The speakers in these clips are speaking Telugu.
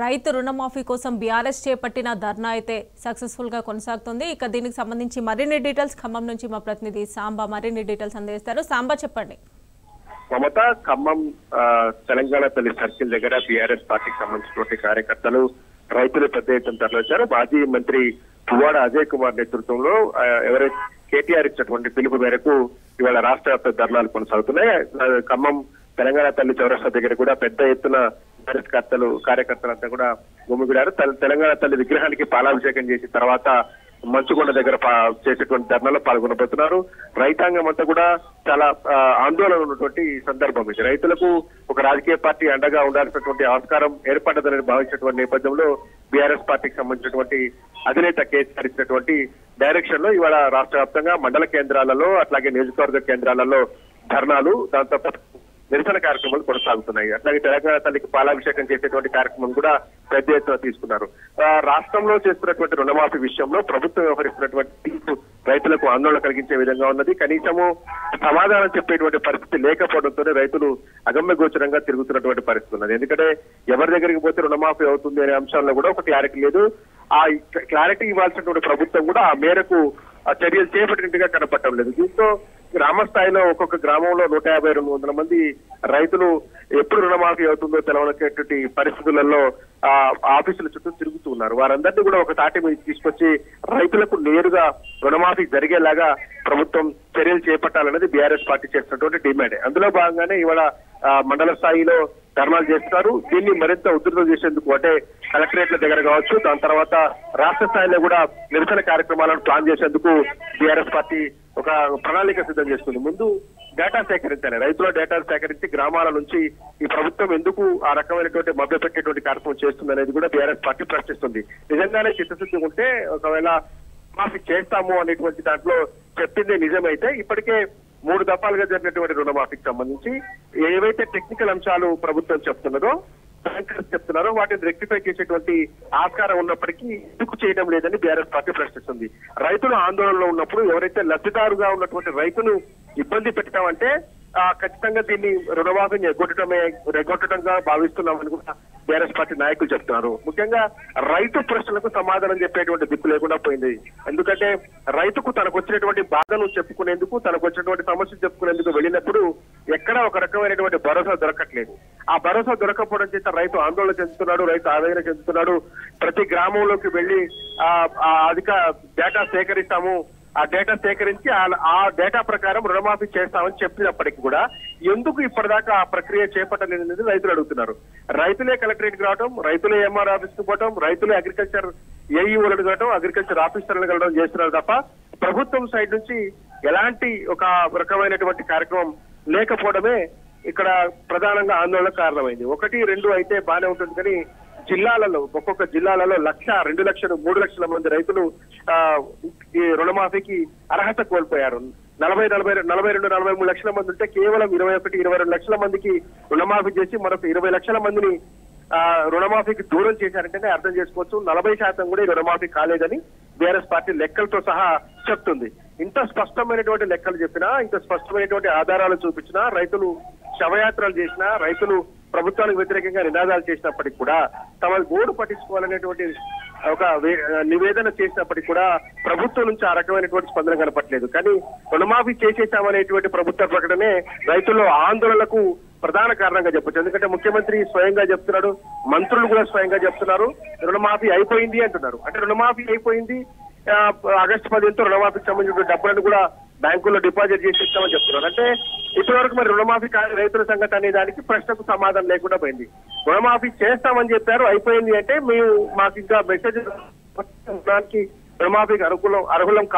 రైతు రుణమాఫీ కోసం బీఆర్ఎస్ చేపట్టిన ధర్నా అయితే సక్సెస్ఫుల్ గా కొనసాగుతుంది. ఇక దీనికి సంబంధించి మరిన్ని డీటెయిల్స్ ఖమ్మం నుంచి మా ప్రతినిధి సాంబా మరిన్ని డీటెయిల్స్ అందిస్తారు. సాంబా చెప్పండి. మమత ఖమ్మం తెలంగాణ తల్లి సర్కిల్ దగ్గర బీఆర్ఎస్ పార్టీకి సంబంధించినటువంటి కార్యకర్తలు రైతులు పెద్ద ఎత్తున తరలించారు. మాజీ మంత్రి పువ్వాడ అజయ్ కుమార్ నేతృత్వంలో ఎవరైతే కేటీఆర్ ఇచ్చినటువంటి పిలుపు మేరకు ఇవాళ రాష్ట్ర వ్యాప్త ధర్నాలు కొనసాగుతున్నాయి. ఖమ్మం తెలంగాణ తల్లి చౌరస్తా దగ్గర కూడా పెద్ద ఎత్తున కార్యకర్తలంతా కూడా గుమిగూడారు. తెలంగాణ తల్లి విగ్రహానికి పాలాభిషేకం చేసిన తర్వాత మంచుకొండ దగ్గర చేసేటువంటి ధర్నాలో పాల్గొనబోతున్నారు. రైతాంగం అంతా కూడా చాలా ఆందోళన ఉన్నటువంటి సందర్భం ఇది. రైతులకు ఒక రాజకీయ పార్టీ అండగా ఉండాల్సినటువంటి ఆస్కారం ఏర్పడ్డదని భావించినటువంటి నేపథ్యంలో బీఆర్ఎస్ పార్టీకి సంబంధించినటువంటి అధినేత కేసీఆర్ ఇచ్చినటువంటి డైరెక్షన్ లో ఇవాళ రాష్ట్ర వ్యాప్తంగా మండల కేంద్రాలలో అట్లాగే నియోజకవర్గ కేంద్రాలలో ధర్నాలు, దాంతో నిరసన కార్యక్రమాలు కొనసాగుతున్నాయి. అట్లాగే తెలంగాణ తల్లికి పాలాభిషేకం చేసేటువంటి కార్యక్రమం కూడా పెద్ద ఎత్తున తీసుకున్నారు. రాష్ట్రంలో చేస్తున్నటువంటి రుణమాఫీ విషయంలో ప్రభుత్వం వ్యవహరిస్తున్నటువంటి తీర్పు రైతులకు ఆందోళన కలిగించే విధంగా ఉన్నది. కనీసము సమాధానం చెప్పేటువంటి పరిస్థితి లేకపోవడంతోనే రైతులు అగమ్య గోచరంగా తిరుగుతున్నటువంటి పరిస్థితి ఉన్నది. ఎందుకంటే ఎవరి దగ్గరికి పోతే రుణమాఫీ అవుతుంది అనే అంశాల్లో కూడా ఒక క్లారిటీ లేదు. ఆ క్లారిటీ ఇవ్వాల్సినటువంటి ప్రభుత్వం కూడా ఆ మేరకు చర్యలు చేపట్టినట్టుగా కనపడటం లేదు. దీంతో గ్రామ స్థాయిలో ఒక్కొక్క గ్రామంలో 150-200 మంది రైతులు ఎప్పుడు రుణమాఫీ అవుతుందో తెలవనటువంటి పరిస్థితులలో ఆఫీసుల చుట్టూ తిరుగుతున్నారు. వారందరినీ కూడా ఒక తాటి మీద తీసుకొచ్చి రైతులకు నేరుగా రుణమాఫీ జరిగేలాగా ప్రభుత్వం చర్యలు చేపట్టాలనేది బీఆర్ఎస్ పార్టీ చేస్తున్నటువంటి డిమాండ్. అందులో భాగంగానే ఇవాళ మండల స్థాయిలో ధర్నాలు చేస్తున్నారు. దీన్ని మరింత ఉధృతం చేసేందుకు అంటే కలెక్టరేట్ల దగ్గర కావచ్చు, దాని తర్వాత రాష్ట్ర స్థాయిలో కూడా నిరసన కార్యక్రమాలను ప్లాన్ చేసేందుకు బీఆర్ఎస్ పార్టీ ఒక ప్రణాళిక సిద్ధం చేస్తుంది. ముందు డేటా సేకరించాలి. రైతుల డేటా సేకరించి గ్రామాల నుంచి ఈ ప్రభుత్వం ఎందుకు ఆ రకమైనటువంటి మభ్య పెట్టేటువంటి కార్యక్రమం చేస్తుంది అనేది కూడా బీఆర్ఎస్ పార్టీ ప్రశ్నిస్తుంది. నిజంగానే చిత్తశుద్ధి ఉంటే ఒకవేళ మాఫీ చేస్తాము అనేటువంటి దాంట్లో చెప్పింది నిజమైతే ఇప్పటికే 3 దఫాలుగా జరిగినటువంటి రుణమాఫీకి సంబంధించి ఏవైతే టెక్నికల్ అంశాలు ప్రభుత్వం చెప్తున్నదో బ్యాంకర్స్ చెప్తున్నారో వాటిని రెక్టిఫై చేసేటువంటి ఆస్కారం ఉన్నప్పటికీ ఎందుకు చేయడం లేదని బీఆర్ఎస్ పార్టీ ప్రశ్నిస్తుంది. రైతులు ఆందోళనలో ఉన్నప్పుడు ఎవరైతే లబ్ధిదారుగా ఉన్నటువంటి రైతును ఇబ్బంది పెట్టామంటే ఖచ్చితంగా దీన్ని రుణమాఫీని ఎగ్గొట్టడంగా భావిస్తున్నామని కూడా బీఆర్ఎస్ పార్టీ నాయకులు చెప్తున్నారు. ముఖ్యంగా రైతు ప్రశ్నలకు సమాధానం చెప్పేటువంటి దిక్కు లేకుండా పోయింది. ఎందుకంటే రైతుకు తనకు వచ్చినటువంటి బాధను చెప్పుకునేందుకు, తనకు వచ్చినటువంటి సమస్యలు చెప్పుకునేందుకు వెళ్ళినప్పుడు ఎక్కడా ఒక రకమైనటువంటి భరోసా దొరకట్లేదు. ఆ భరోసా దొరకపోవడం చేత రైతు ఆందోళన చెందుతున్నాడు, రైతు ఆవేదన చెందుతున్నాడు. ప్రతి గ్రామంలోకి వెళ్లి అధిక డేటా సేకరిస్తాము, ఆ డేటా సేకరించి ఆ డేటా ప్రకారం రుణమాఫీ చేస్తామని చెప్పినప్పటికీ కూడా ఎందుకు ఇప్పటిదాకా ఆ ప్రక్రియ చేపట్టలేదనేది రైతులు అడుగుతున్నారు. రైతులే కలెక్టరేట్కి రావడం, రైతులే ఎంఆర్ ఆఫీస్కి పోవడం, రైతులే అగ్రికల్చర్ ఏఈఓలను కలవడం, అగ్రికల్చర్ ఆఫీసర్లను కలవడం చేస్తున్నారు తప్ప ప్రభుత్వం సైడ్ నుంచి ఎలాంటి ఒక రకమైనటువంటి కార్యక్రమం లేకపోవడమే ఇక్కడ ప్రధానంగా ఆందోళనకు కారణమైంది. 1, 2 అయితే బానే ఉంటుంది కానీ జిల్లాలలో ఒక్కొక్క జిల్లాలలో 1,00,000, 2 లక్షలు, 3 లక్షల మంది రైతులు ఈ రుణమాఫీకి అర్హత కోల్పోయారు. 42, 43 లక్షల మంది ఉంటే కేవలం 21, 22 లక్షల మందికి రుణమాఫీ చేసి మరొక 20 లక్షల మందిని రుణమాఫీకి దూరం చేశారంటేనే అర్థం చేసుకోవచ్చు 40% కూడా రుణమాఫీ కాలేదని బీఆర్ఎస్ పార్టీ లెక్కలతో సహా చెప్తుంది. ఇంత స్పష్టమైనటువంటి లెక్కలు చెప్పినా, ఇంత స్పష్టమైనటువంటి ఆధారాలు చూపించినా, రైతులు శవయాత్రలు చేసినా, రైతులు ప్రభుత్వానికి వ్యతిరేకంగా నినాదాలు చేసినప్పటికీ కూడా తమ గోడు పట్టించుకోవాలనేటువంటి ఒక నివేదన చేసినప్పటికీ కూడా ప్రభుత్వం నుంచి ఆ రకమైనటువంటి స్పందన కనపట్లేదు. కానీ రుణమాఫీ చేసేసామనేటువంటి ప్రభుత్వ ప్రకటనే రైతుల్లో ఆందోళనకు ప్రధాన కారణంగా చెప్పొచ్చు. ఎందుకంటే ముఖ్యమంత్రి స్వయంగా చెప్తున్నాడు, మంత్రులు కూడా స్వయంగా చెప్తున్నారు రుణమాఫీ అయిపోయింది అంటున్నారు. అంటే రుణమాఫీ అయిపోయింది, ఆగస్టు 15తో రుణమాఫీకి సంబంధించిన డబ్బులను కూడా బ్యాంకుల్లో డిపాజిట్ చేసి ఇస్తామని చెప్తున్నారు. అంటే ఇప్పటివరకు మరి రుణమాఫీ రైతుల సంగతి అనే దానికి ప్రశ్నకు సమాధానం లేకుండా పోయింది. రుణమాఫీ చేస్తామని చెప్పారు, అయిపోయింది అంటే మేము మాకు ఇంకా మెసేజ్ దానికి రుణమాఫీకి అర్హులం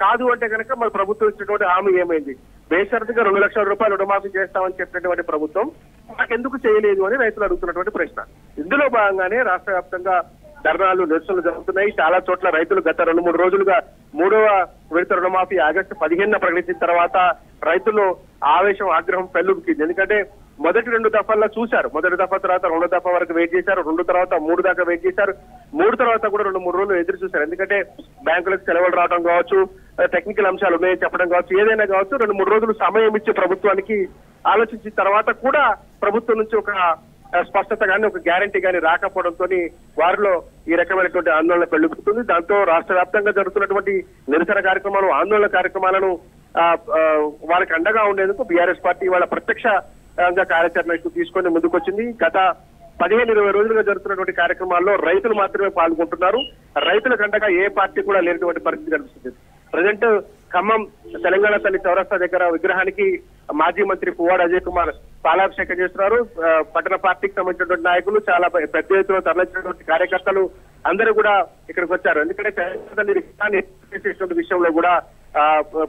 కాదు అంటే కనుక మరి ప్రభుత్వం ఇచ్చినటువంటి హామీ ఏమైంది? బేషరతుగా 2 లక్షల రూపాయలు రుణమాఫీ చేస్తామని చెప్పినటువంటి ప్రభుత్వం మాకెందుకు చేయలేదు అని రైతులు అడుగుతున్నటువంటి ప్రశ్న. ఇందులో భాగంగానే రాష్ట్ర వ్యాప్తంగా ధర్నాలు, నిరసనలు జరుగుతున్నాయి. చాలా చోట్ల రైతులు గత 2-3 రోజులుగా 3వ విడత రుణమాఫీ ఆగస్టు 15న ప్రకటించిన తర్వాత రైతులు ఆవేశం, ఆగ్రహం పెల్లుబికింది. ఎందుకంటే మొదటి 2 దఫాల్లో చూశారు. మొదటి దఫా తర్వాత 2వ దఫా వరకు వెయిట్ చేశారు, 2 తర్వాత 3 దాకా వెయిట్ చేశారు, 3 తర్వాత కూడా 2-3 రోజులు ఎదురు చూశారు. ఎందుకంటే బ్యాంకులకు సెలవులు రావడం కావచ్చు, టెక్నికల్ అంశాలు ఉన్నాయని చెప్పడం కావచ్చు, ఏదైనా కావచ్చు 2-3 రోజులు సమయం ఇచ్చి ప్రభుత్వానికి ఆలోచించిన తర్వాత కూడా ప్రభుత్వం నుంచి ఒక స్పష్టత కానీ ఒక గ్యారంటీ కానీ రాకపోవడంతో వారిలో ఈ రకమైనటువంటి ఆందోళన పెళ్లిపుతుంది. దాంతో రాష్ట్ర వ్యాప్తంగా జరుగుతున్నటువంటి నిరసన కార్యక్రమాలు, ఆందోళన కార్యక్రమాలను వారికి అండగా ఉండేందుకు బీఆర్ఎస్ పార్టీ వాళ్ళ ప్రత్యక్షంగా కార్యాచరణకు తీసుకొని ముందుకొచ్చింది. గత 15-20 రోజులుగా జరుగుతున్నటువంటి కార్యక్రమాల్లో రైతులు మాత్రమే పాల్గొంటున్నారు. రైతులకు అండగా ఏ పార్టీ కూడా లేనటువంటి పరిస్థితి కనిపిస్తుంది. ప్రజెంట్ ఖమ్మం తెలంగాణ తల్లి చౌరస్తా దగ్గర విగ్రహానికి మాజీ మంత్రి పువ్వాడ అజయ్ కుమార్ పాలాభిషేకం చేస్తున్నారు. పట్టణ పార్టీకి సంబంధించినటువంటి నాయకులు, చాలా పెద్ద ఎత్తున తరలించినటువంటి కార్యకర్తలు అందరూ కూడా ఇక్కడికి వచ్చారు. ఎందుకంటే తెలంగాణ తల్లి విగ్రహాన్ని విషయంలో కూడా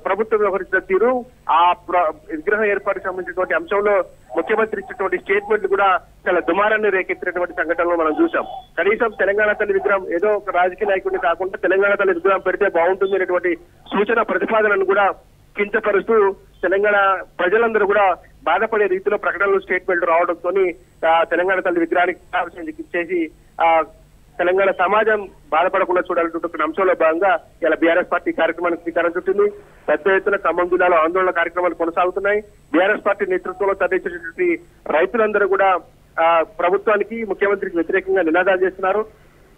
ప్రభుత్వం వ్యవహరించిన తీరు, ఆ విగ్రహ ఏర్పాటుకు సంబంధించినటువంటి అంశంలో ముఖ్యమంత్రి ఇచ్చినటువంటి స్టేట్మెంట్లు కూడా చాలా దుమారాన్ని రేకెత్తినటువంటి సంఘటనలు మనం చూసాం. కనీసం తెలంగాణ తల్లి విగ్రహం ఏదో ఒక రాజకీయ నాయకుడిని కాకుండా తెలంగాణ తల్లి విగ్రహం పెడితే బాగుంటుంది అనేటువంటి సూచన ప్రతిపాదనను కూడా కించపరుస్తూ తెలంగాణ ప్రజలందరూ కూడా బాధపడే రీతిలో ప్రకటనలు, స్టేట్మెంట్లు రావడంతో తెలంగాణ తల్లి విగ్రహానికి చేసి తెలంగాణ సమాజం బాధపడకుండా చూడాలన్నటువంటి అంశంలో భాగంగా ఇలా బీఆర్ఎస్ పార్టీ కార్యక్రమానికి శ్రీకారం చుట్టింది. పెద్ద ఎత్తున ఖమ్మం జిల్లాలో ఆందోళన కార్యక్రమాలు కొనసాగుతున్నాయి. బీఆర్ఎస్ పార్టీ నేతృత్వంలో తరలించినటువంటి రైతులందరూ కూడా ప్రభుత్వానికి, ముఖ్యమంత్రికి వ్యతిరేకంగా నినాదాలు చేస్తున్నారు.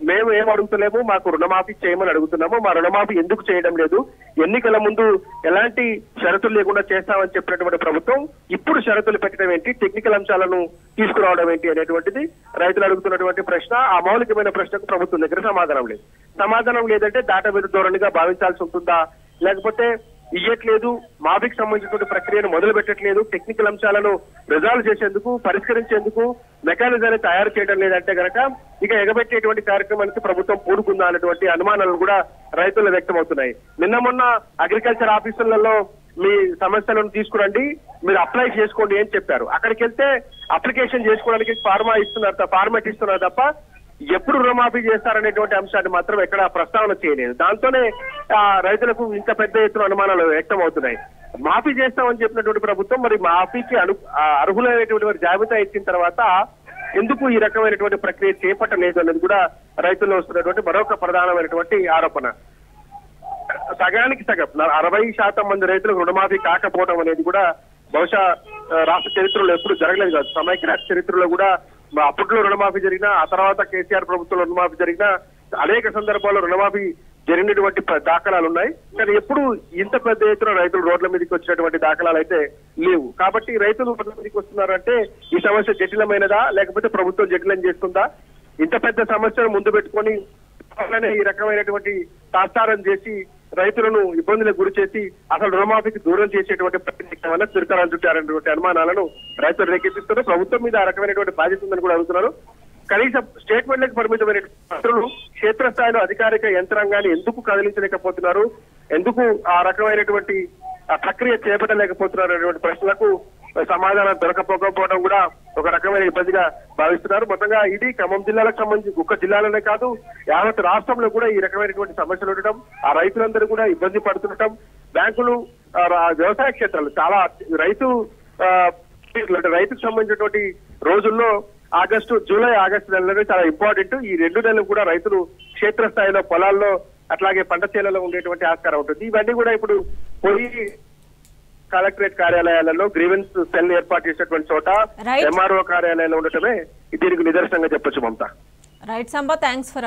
మేము ఏం అడుగుతలేము, మాకు రుణమాఫీ చేయమని అడుగుతున్నాము. మా రుణమాఫీ ఎందుకు చేయడం లేదు, ఎన్నికల ముందు ఎలాంటి షరతులు లేకుండా చేస్తామని చెప్పినటువంటి ప్రభుత్వం ఇప్పుడు షరతులు పెట్టడం ఏంటి, టెక్నికల్ అంశాలను తీసుకురావడం ఏంటి అనేటువంటిది రైతులు అడుగుతున్నటువంటి ప్రశ్న. ఆ మౌలికమైన ప్రశ్నకు ప్రభుత్వం దగ్గర సమాధానం లేదు. సమాధానం లేదంటే దాటవేద ధోరణిగా భావించాల్సి ఉంటుందా, లేకపోతే ఇయ్యట్లేదు, మాఫీకి సంబంధించినటువంటి ప్రక్రియను మొదలు పెట్టట్లేదు, టెక్నికల్ అంశాలను రిజాల్వ్ చేసేందుకు, పరిష్కరించేందుకు మెకానిజాన్ని తయారు చేయడం లేదంటే గనక ఇక ఎగబెట్టేటువంటి కార్యక్రమానికి ప్రభుత్వం పూనుకుందా అనేటువంటి అనుమానాలు కూడా రైతులు వ్యక్తమవుతున్నాయి. నిన్న మొన్న అగ్రికల్చర్ ఆఫీసులలో మీ సమస్యలను తీసుకురండి, మీరు అప్లై చేసుకోండి అని చెప్పారు. అక్కడికి వెళ్తే అప్లికేషన్ చేసుకోవడానికి ఫార్మాట్ ఇస్తున్నారు తప్ప ఎప్పుడు రుణమాఫీ చేస్తారనేటువంటి అంశాన్ని మాత్రం ఎక్కడ ప్రస్తావన చేయలేదు. దాంతోనే రైతులకు ఇంకా పెద్ద ఎత్తున అనుమానాలు వ్యక్తం అవుతున్నాయి. మాఫీ చేస్తామని చెప్పినటువంటి ప్రభుత్వం మరి మాఫీకి అర్హులైనటువంటి వారి జాబితా ఇచ్చిన తర్వాత ఎందుకు ఈ రకమైనటువంటి ప్రక్రియ చేపట్టలేదు అనేది కూడా రైతుల్లో వస్తున్నటువంటి మరొక ప్రధానమైనటువంటి ఆరోపణ. సగానికి సగం 60% మంది రైతులకు రుణమాఫీ కాకపోవడం అనేది కూడా బహుశా రాష్ట్ర చరిత్రలో ఎప్పుడు జరగలేదు కాదు. సమైక్య రాష్ట్ర చరిత్రలో కూడా అప్పట్లో రుణమాఫీ జరిగినా, ఆ తర్వాత కేసీఆర్ ప్రభుత్వంలో రుణమాఫీ జరిగినా అనేక సందర్భాల్లో రుణమాఫీ జరిగినటువంటి దాఖలాలు ఉన్నాయి. కానీ ఎప్పుడు ఇంత పెద్ద ఎత్తున రైతులు రోడ్ల మీదకి వచ్చినటువంటి దాఖలాలు అయితే లేవు. కాబట్టి రైతులు రోడ్ల మీదకి వస్తున్నారంటే ఈ సమస్య జటిలమైనదా, లేకపోతే ప్రభుత్వం జటిలం చేస్తుందా? ఇంత పెద్ద సమస్యను ముందు పెట్టుకొని ఈ రకమైనటువంటి తాత్సారం చేసి రైతులను ఇబ్బందులకు గురి చేసి అసలు రుణమాఫీకి దూరం చేసేటువంటి ప్రయత్నం వల్ల శ్రీకారం చుట్టారనేటువంటి అనుమానాలను రైతులు రేకెత్తిస్తున్నారు. ప్రభుత్వం మీద ఆ రకమైనటువంటి బాధ్యత ఉందని కూడా అడుగుతున్నారు. కనీసం స్టేట్మెంట్లకు పరిమితమైన మంత్రులు క్షేత్రస్థాయిలో అధికారిక యంత్రాంగాన్ని ఎందుకు కదిలించలేకపోతున్నారు, ఎందుకు ఆ రకమైనటువంటి ప్రక్రియ చేపట్టలేకపోతున్నారు అనేటువంటి ప్రశ్నలకు సమాధానం దొరకపోకపోవడం కూడా ఒక రకమైన ఇబ్బందిగా భావిస్తున్నారు. మొత్తంగా ఇది ఖమ్మం జిల్లాలకు సంబంధించి ఒక్క జిల్లాలోనే కాదు, యావత్ రాష్ట్రంలో కూడా ఈ రకమైనటువంటి సమస్యలు ఉండటం, ఆ రైతులందరూ కూడా ఇబ్బంది పడుతుండటం, బ్యాంకులు, వ్యవసాయ క్షేత్రాలు చాలా రైతుకు సంబంధించినటువంటి రోజుల్లో జూలై ఆగస్టు నెలలు చాలా ఇంపార్టెంట్. ఈ 2 నెలలు కూడా రైతులు క్షేత్రస్థాయిలో పొలాల్లో అట్లాగే పంట చేలలో ఉండేటువంటి ఆస్కారం ఉంటుంది. ఇవన్నీ కూడా ఇప్పుడు పోయి కలెక్టరేట్ కార్యాలయాలలో గ్రీవెన్స్ సెల్ ఏర్పాటు చేసినటువంటి చోట ఎంఆర్ఓ కార్యాలయాల్లో ఉండటమే దీనికి నిదర్శనంగా చెప్పొచ్చు. Mamata. Right Samba, thanks for